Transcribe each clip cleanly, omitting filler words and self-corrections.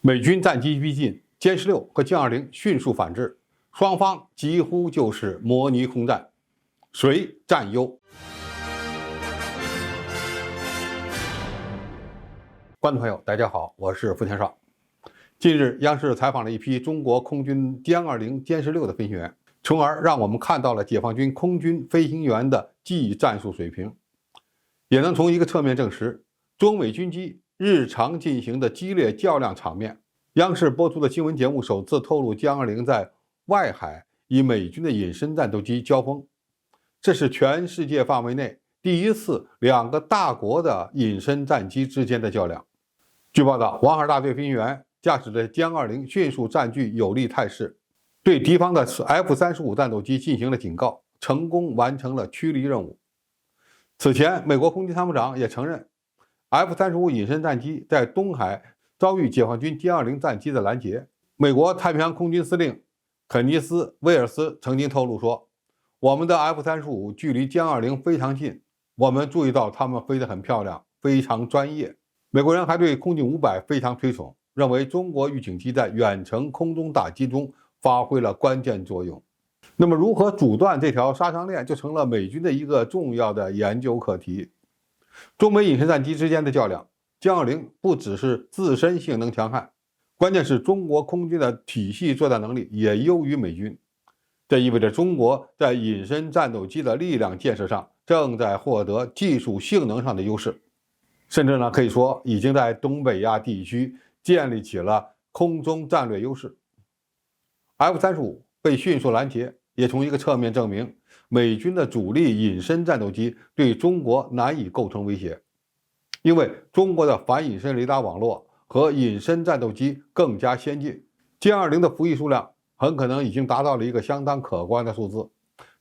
美军战机逼近，歼16和歼20迅速反制，双方几乎就是模拟空战，谁占优？观众朋友，大家好，我是付天少。近日，央视采访了一批中国空军歼20、歼16的飞行员，从而让我们看到了解放军空军飞行员的技战术水平，也能从一个侧面证实中美军机日常进行的激烈较量场面。央视播出的新闻节目首次透露歼20在外海与美军的隐身战斗机交锋，这是全世界范围内第一次两个大国的隐身战机之间的较量。据报道，王二大队飞行员驾驶着歼20迅速占据有利态势，对敌方的 F-35战斗机进行了警告，成功完成了驱离任务。此前，美国空军参谋长也承认 F-35隐身战机在东海遭遇解放军歼20战机的拦截。美国太平洋空军司令肯尼斯·威尔斯曾经透露说，我们的 F-35距离歼20非常近，我们注意到他们飞得很漂亮，非常专业。美国人还对空警500非常推崇，认为中国预警机在远程空中打击中发挥了关键作用。那么如何阻断这条杀伤链，就成了美军的一个重要的研究课题。中美隐身战机之间的较量，歼20不只是自身性能强悍，关键是中国空军的体系作战能力也优于美军。这意味着中国在隐身战斗机的力量建设上正在获得技术性能上的优势，甚至可以说已经在东北亚地区建立起了空中战略优势。F-35被迅速拦截，也从一个侧面证明美军的主力隐身战斗机对中国难以构成威胁，因为中国的反隐身雷达网络和隐身战斗机更加先进，歼20的服役数量很可能已经达到了一个相当可观的数字，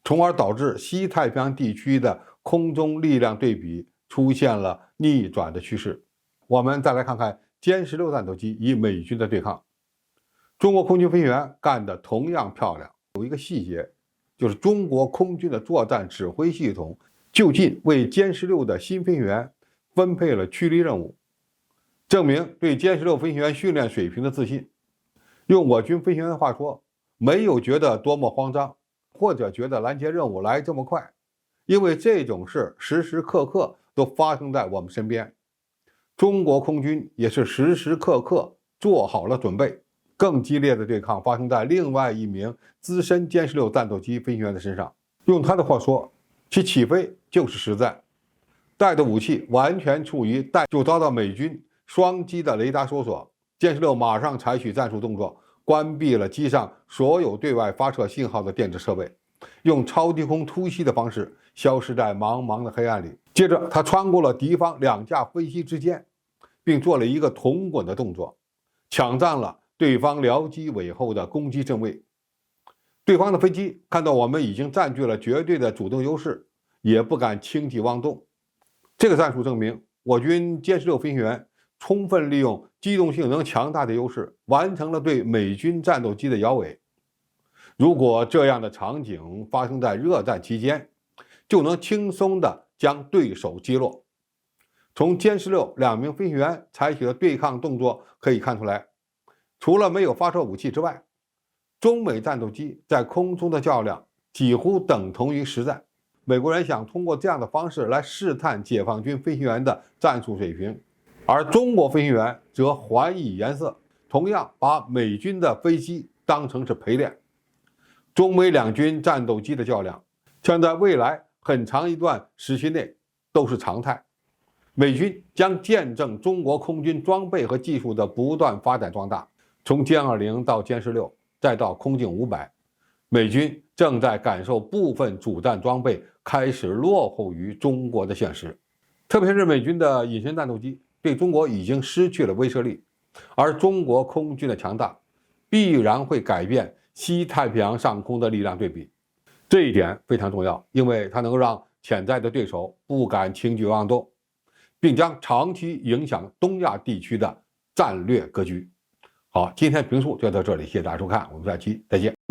从而导致西太平洋地区的空中力量对比出现了逆转的趋势。我们再来看看歼16战斗机与美军的对抗，中国空军飞行员干得同样漂亮。有一个细节，就是中国空军的作战指挥系统就近为歼16的新飞行员分配了驱离任务，证明对歼16飞行员训练水平的自信。用我军飞行员的话说，没有觉得多么慌张，或者觉得拦截任务来这么快，因为这种事时时刻刻都发生在我们身边。中国空军也是时时刻刻做好了准备。更激烈的对抗发生在另外一名资深歼16战斗机飞行员的身上。用他的话说，其起飞就是实战，带的武器完全处于待就遭到美军双击的雷达搜索，歼16马上采取战术动作，关闭了机上所有对外发射信号的电子设备，用超低空突袭的方式消失在茫茫的黑暗里。接着他穿过了敌方2架飞机之间，并做了一个同滚的动作，抢占了对方僚机尾后的攻击阵位。对方的飞机看到我们已经占据了绝对的主动优势，也不敢轻举妄动。这个战术证明我军歼16飞行员充分利用机动性能强大的优势，完成了对美军战斗机的摇尾。如果这样的场景发生在热战期间，就能轻松地将对手击落。从歼162名飞行员采取的对抗动作可以看出来，除了没有发射武器之外，中美战斗机在空中的较量几乎等同于实战。美国人想通过这样的方式来试探解放军飞行员的战术水平，而中国飞行员则还以颜色，同样把美军的飞机当成是陪练。中美两军战斗机的较量将在未来很长一段时期内都是常态。美军将见证中国空军装备和技术的不断发展壮大，从歼20到歼16，再到空警500，美军正在感受部分主战装备开始落后于中国的现实。特别是美军的隐身战斗机对中国已经失去了威慑力，而中国空军的强大必然会改变西太平洋上空的力量对比。这一点非常重要，因为它能让潜在的对手不敢轻举妄动，并将长期影响东亚地区的战略格局。好，今天评述就到这里，谢谢大家收看，我们下期再见。